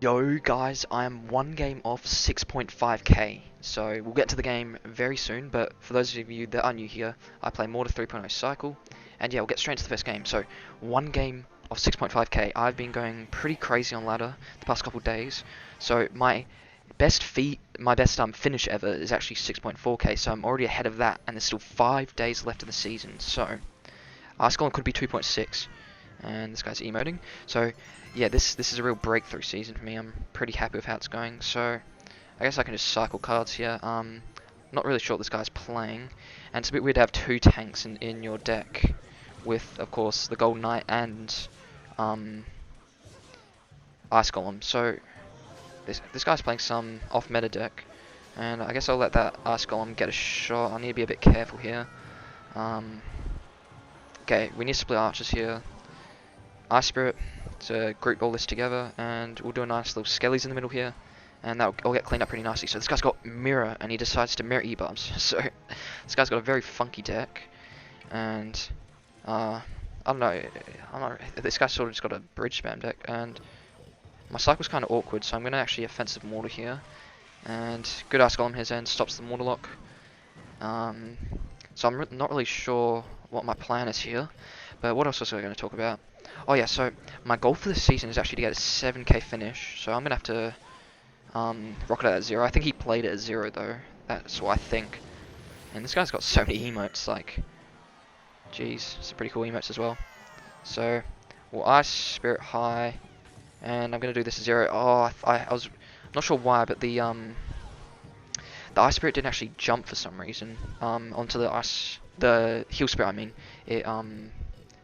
Yo guys, I am one game off 6.5k, so we'll get to the game very soon, but for those of you that are new here, I play Mortar 3.0 Cycle, and yeah, we'll get straight into the first game. So, one game of 6.5k, I've been going pretty crazy on ladder the past couple days, so my best finish ever is actually 6.4k, so I'm already ahead of that, and there's still 5 days left in the season, so our score could be 2.6, and this guy's emoting, so yeah, this is a real breakthrough season for me. I'm pretty happy with how it's going. So I guess I can just cycle cards here. Not really sure what this guy's playing, and it's a bit weird to have two tanks in your deck, with of course the Gold Knight and um, Ice Golem. So this guy's playing some off meta deck, and I guess I'll let that Ice Golem get a shot. I need to be a bit careful here. Okay, we need to split archers here. Ice Spirit to group all this together, and we'll do a nice little skellies in the middle here, and that'll all get cleaned up pretty nicely. So this guy's got mirror, and he decides to mirror E-bubs. So this guy's got a very funky deck, and I don't know. This guy's sort of just got a bridge spam deck, and my cycle's kind of awkward, so I'm going to actually offensive mortar here, and good Ice Golem his end stops the mortar lock. So I'm not really sure what my plan is here, but what else was I going to talk about? Oh yeah, so my goal for this season is actually to get a 7k finish, so I'm going to have to rock it out at 0. I think he played it at 0 though, that's what I think. And this guy's got so many emotes, like, jeez, some pretty cool emotes as well. So, well, Ice Spirit high, and I'm going to do this at 0. Oh, I was not sure why, but the Ice Spirit didn't actually jump for some reason onto the Heal Spirit. I mean, it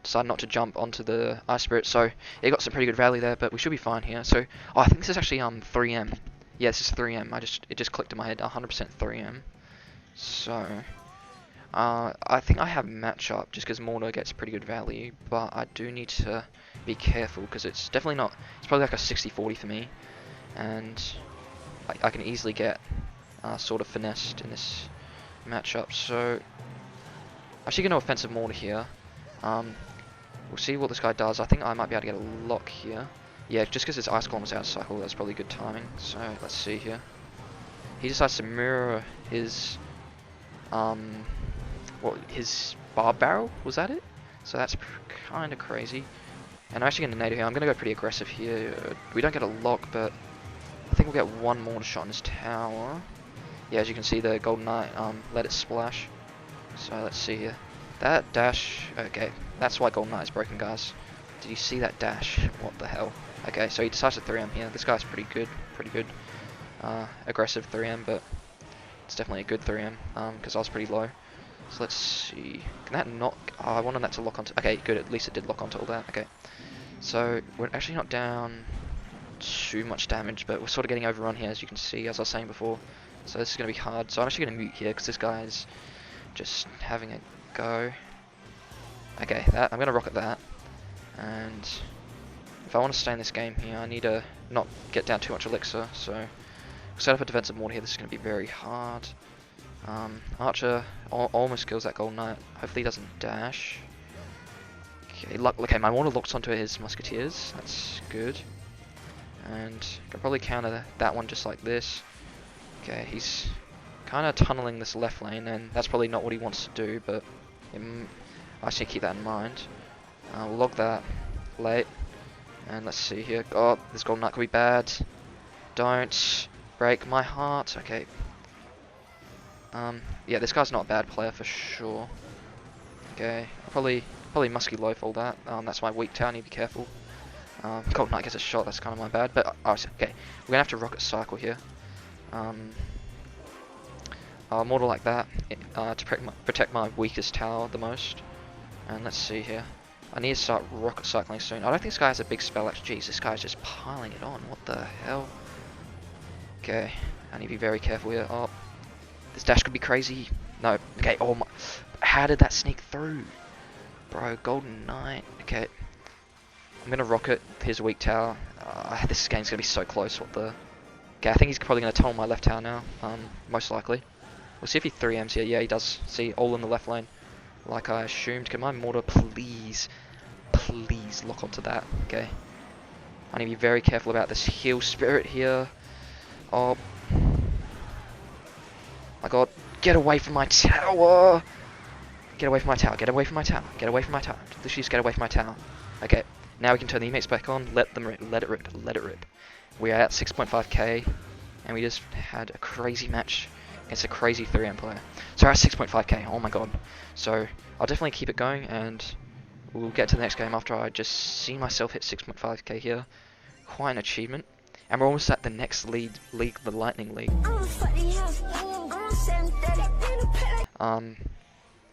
decided not to jump onto the Ice Spirit, so it got some pretty good value there. But we should be fine here. So, oh, I think this is actually 3M. Yeah, this is 3M. It just clicked in my head, 100% 3M. So, I think I have matchup just because Mortar gets pretty good value, but I do need to be careful because it's definitely not. It's probably like a 60-40 for me, and I can easily get sort of finessed in this matchup. So I'm actually going to offensive mortar here. We'll see what this guy does. I think I might be able to get a lock here. Yeah, just because his Ice Golem was out of cycle, that's probably good timing. So let's see here. He decides to mirror his his Barb Barrel, was that it? So that's kind of crazy. And I'm actually going to native here. I'm going to go pretty aggressive here. We don't get a lock, but I think we'll get one mortar shot on his tower. Yeah, as you can see, the Golden Knight let it splash. So let's see here. That dash, okay, that's why Golden Knight is broken, guys. Did you see that dash? What the hell? Okay, so he decides to 3M here. This guy's pretty good. Aggressive 3M, but it's definitely a good 3M because I was pretty low. So let's see. Can that not? Oh, I wanted that to lock onto. Okay, good. At least it did lock onto all that. Okay. So we're actually not down too much damage, but we're sort of getting overrun here, as you can see, as I was saying before. So this is going to be hard. So I'm actually going to mute here because this guy's just having a go. Okay, I'm going to rocket that. And if I want to stay in this game here, I need to not get down too much elixir. So set up a defensive mortar here. This is going to be very hard. Archer almost kills that Golden Knight. Hopefully he doesn't dash. Okay, my mortar locks onto his musketeers. That's good. And I can probably counter that one just like this. Okay, he's kind of tunneling this left lane, and that's probably not what he wants to do, but I should keep that in mind. We'll log that late, and let's see here. Oh, this Golden Knight could be bad. Don't break my heart. Okay. Yeah, this guy's not a bad player for sure. Okay, I'll probably musky low fold that. That's my weak tower. I need to be careful. Golden Knight gets a shot. That's kind of my bad, but okay, we're gonna have to rocket cycle here. Mortar like that to protect my weakest tower the most. And let's see here. I need to start rocket cycling soon. I don't think this guy has a big spell. Actually, jeez, this guy's just piling it on. What the hell? Okay, I need to be very careful here. Oh, this dash could be crazy. No. Okay. Oh my! How did that sneak through, bro? Golden Knight. Okay. I'm gonna rocket his weak tower. This game's gonna be so close. What the? Okay, I think he's probably gonna tunnel my left tower now. Most likely. We'll see if he 3Ms here. Yeah, he does. See, all in the left lane. Like I assumed. Can my mortar please lock onto that? Okay. I need to be very careful about this heal spirit here. Oh my god, get away from my tower! Get away from my tower, get away from my tower, get away from my tower. Literally just get away from my tower. Okay, now we can turn the emates back on, let them rip, let it rip, let it rip. We are at 6.5k, and we just had a crazy match against a crazy 3M player. So we're at 6.5k, oh my god. So I'll definitely keep it going, and we'll get to the next game after I just see myself hit 6.5k here. Quite an achievement. And we're almost at the next league, the Lightning League.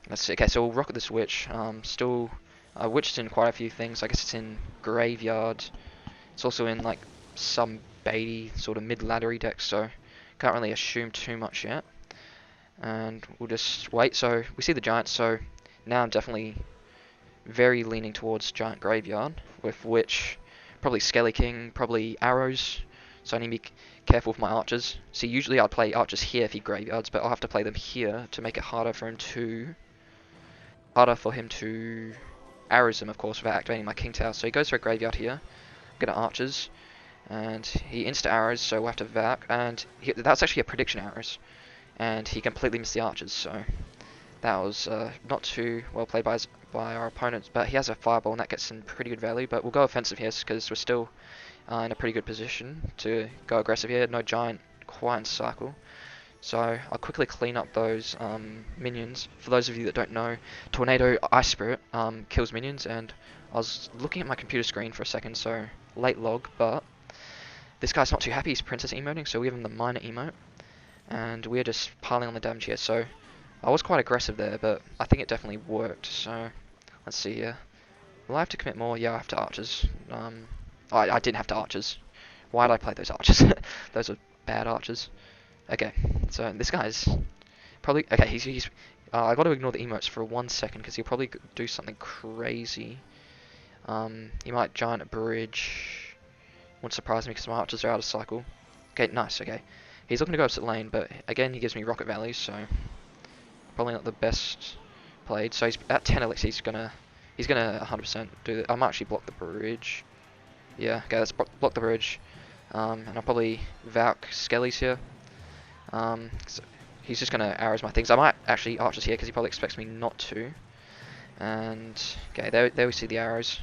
Let's see. Okay, so we'll rocket this witch. Still, witch is in quite a few things. I guess it's in graveyard. It's also in like some baity sort of mid-laddery decks. So can't really assume too much yet. And we'll just wait. So we see the giant. So now I'm definitely very leaning towards giant graveyard with witch, probably Skelly King, probably arrows. So I need to be careful with my archers. See, usually I'd play archers here if he graveyards, but I'll have to play them here to make it harder for him to arrows him, of course, without activating my king tower. So he goes for a graveyard here. I'm gonna archers, and he insta arrows, so we'll have to vac. And that's actually a prediction arrows, and he completely missed the archers. So that was not too well played by our opponents. But he has a fireball, and that gets in pretty good value. But we'll go offensive here because we're still in a pretty good position to go aggressive here. No giant quite in cycle. So I'll quickly clean up those minions. For those of you that don't know, Tornado Ice Spirit kills minions, and I was looking at my computer screen for a second, so late log, but this guy's not too happy. He's princess emoting, so we give him the minor emote, and we're just piling on the damage here. So I was quite aggressive there, but I think it definitely worked. So let's see here. Will I have to commit more? Yeah, I have to archers. I didn't have to archers. Why did I play those archers? Those are bad archers. Okay, so this guy's probably okay. He's I got to ignore the emotes for 1 second because he'll probably do something crazy. He might giant a bridge. Wouldn't surprise me because my archers are out of cycle. Okay, nice. Okay, he's looking to go opposite lane, but again he gives me rocket valleys, so probably not the best played. So he's at 10 elixir. He's gonna 100% do that. I might actually block the bridge. Yeah, okay, let's block the bridge. And I'll probably Valk Skellies here. So he's just gonna arrows my things. I might actually archers here because he probably expects me not to. And okay, there we see the arrows.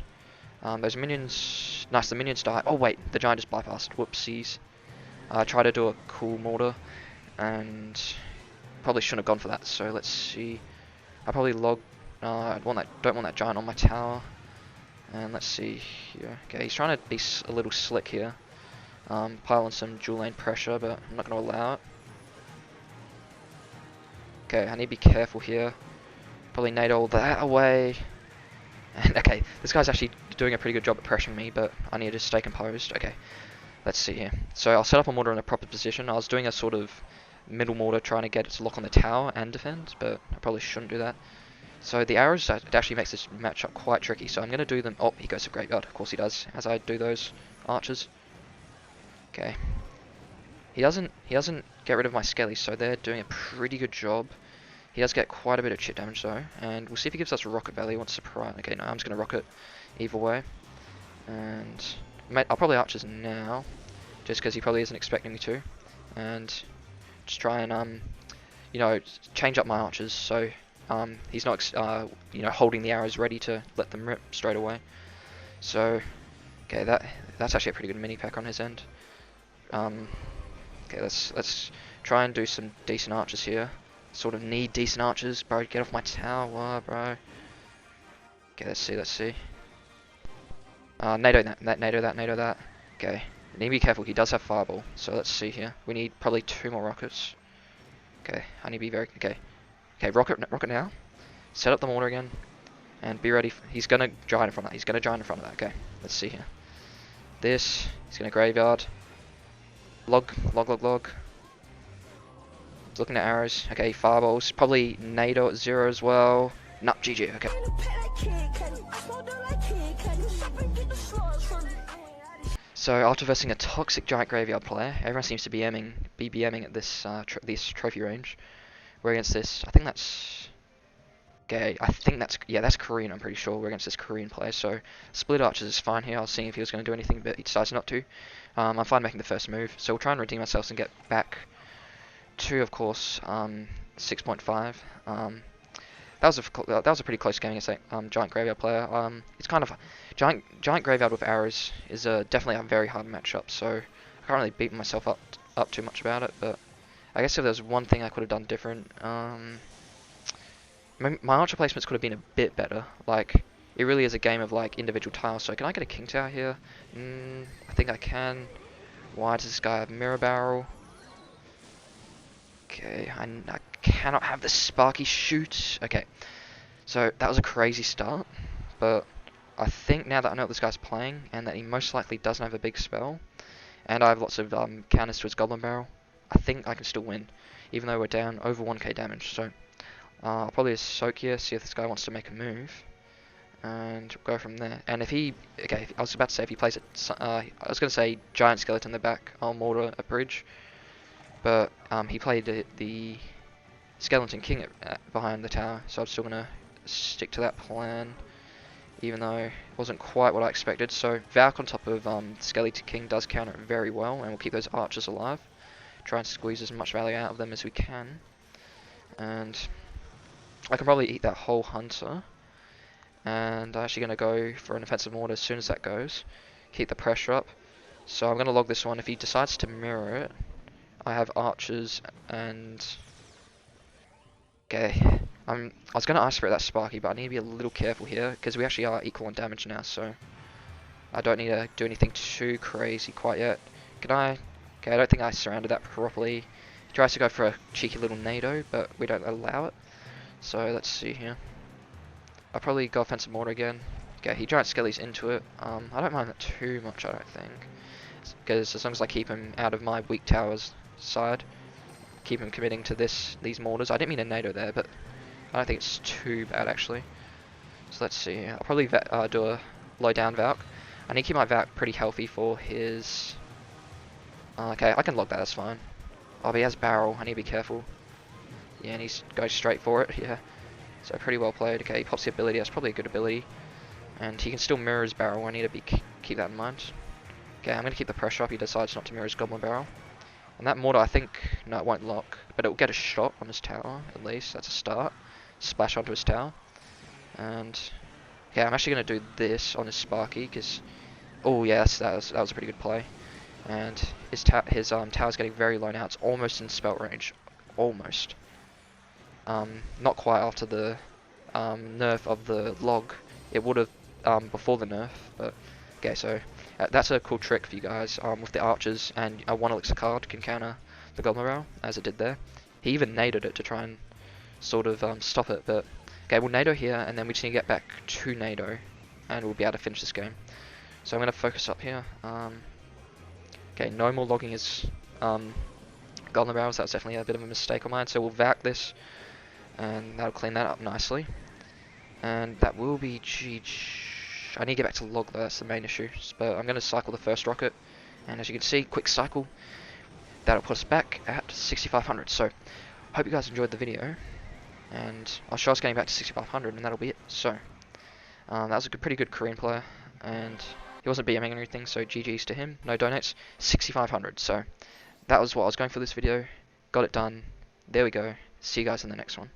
Those minions, nice. The minions die. Oh wait, the giant just bypassed. Whoopsies. I tried to do a cool mortar, and probably shouldn't have gone for that. So let's see. I probably log. Don't want that giant on my tower. And let's see here. Okay, he's trying to be a little slick here. Pile on some dual lane pressure, but I'm not going to allow it. Okay, I need to be careful here. Probably nade all that away. And okay, this guy's actually doing a pretty good job at pressuring me, but I need to stay composed. Okay, let's see here. So I'll set up a mortar in a proper position. I was doing a sort of middle mortar trying to get it to lock on the tower and defend, but I probably shouldn't do that. So the arrows, it actually makes this matchup quite tricky. So I'm going to do them. Oh, he goes to graveyard. Of course he does, as I do those archers. Okay. He doesn't get rid of my skellies, so they're doing a pretty good job. He does get quite a bit of chip damage though, and we'll see if he gives us a rocket value. What's surprise? Okay, no, I'm just going to rocket either way. And I'll probably archers now, just because he probably isn't expecting me to. And just try and, you know, change up my archers so he's not, you know, holding the arrows ready to let them rip straight away. So, okay, that's actually a pretty good mini pack on his end. Okay, let's try and do some decent archers here. Sort of need decent archers, bro. Get off my tower, bro. Okay, let's see. NATO that. Okay, need to be careful. He does have fireball, so let's see here. We need probably 2 more rockets. Okay, I need to be very okay. Okay, rocket now. Set up the mortar again, and be ready. He's gonna giant in front of that. Okay, let's see here. He's gonna graveyard. Log. Looking at arrows. Okay, fireballs. Probably NATO at 0 as well. Nup, GG. Okay. So after versing a toxic giant graveyard player, everyone seems to be BBMing at this trophy range. We're against this. I think that's Okay, I think that's Korean, I'm pretty sure. We're against this Korean player, so split archers is fine here. I was seeing if he was going to do anything, but he decides not to. I'm fine making the first move, so we'll try and redeem ourselves and get back to, of course, 6.5. That was a pretty close game against that giant graveyard player. It's kind of giant graveyard with arrows is definitely a very hard matchup, so I can't really beat myself up too much about it. But I guess if there's one thing I could have done different, my archer placements could have been a bit better. Like, it really is a game of like individual tiles. So can I get a king tower here? I think I can. Why does this guy have mirror barrel? Okay, I cannot have the sparky shoot. Okay, so that was a crazy start, but I think now that I know what this guy's playing and that he most likely doesn't have a big spell, and I have lots of counters to his goblin barrel, I think I can still win, even though we're down over 1k damage. So I'll probably just soak here, see if this guy wants to make a move, and go from there. And if he, okay, I was about to say if he plays it, I was going to say giant skeleton in the back, I'll mortar a bridge, but he played the skeleton king behind the tower, so I'm still going to stick to that plan, even though it wasn't quite what I expected. So Valk on top of skeleton king does counter it very well, and we'll keep those archers alive, try and squeeze as much value out of them as we can. And I can probably eat that whole hunter, and I'm actually going to go for an offensive mortar as soon as that goes, keep the pressure up. So I'm going to log this one. If he decides to mirror it, I have archers and... Okay, I was going to ice spirit that Sparky, but I need to be a little careful here, because we actually are equal on damage now, so I don't need to do anything too crazy quite yet. Can I? Okay, I don't think I surrounded that properly. He tries to go for a cheeky little NATO, but we don't allow it. So let's see here. I'll probably go offensive mortar again. Okay, he giant skellies into it. I don't mind that too much, I don't think, because as long as I keep him out of my weak towers side, keep him committing to these mortars. I didn't mean a NATO there, but I don't think it's too bad actually. So let's see. I'll probably do a low down Valk. I need to keep my Valk pretty healthy for his... okay, I can log that, that's fine. Oh, but he has barrel, I need to be careful. Yeah, and he goes straight for it, yeah. So pretty well played. Okay, he pops the ability, that's probably a good ability. And he can still mirror his barrel, I need to keep that in mind. Okay, I'm going to keep the pressure up, he decides not to mirror his goblin barrel. And that mortar, I think, no, it won't lock, but it will get a shot on his tower, at least, that's a start. Splash onto his tower. And, okay, I'm actually going to do this on his Sparky, because, oh yes, that was a pretty good play. And his tower's getting very low now, it's almost in spell range, almost. Not quite after the nerf of the log, it would have before the nerf, but, okay, so that's a cool trick for you guys, with the archers, and a 1 elixir card can counter the goblin barrel, as it did there. He even naded it to try and sort of stop it, but okay, we'll NATO here, and then we just need to get back to NATO, and we'll be able to finish this game. So I'm going to focus up here. Okay, no more logging his goblin barrels, that was definitely a bit of a mistake on mine, so we'll vac this, and that'll clean that up nicely. And that will be GG. I need to get back to log though, that's the main issue. But I'm going to cycle the first rocket, and as you can see, quick cycle. That'll put us back at 6500. So, hope you guys enjoyed the video, and I'll show us getting back to 6500, and that'll be it. So, that was a pretty good Korean player, and he wasn't BMing or anything, so GG's to him. No donates, 6500. So, that was what I was going for this video. Got it done. There we go. See you guys in the next one.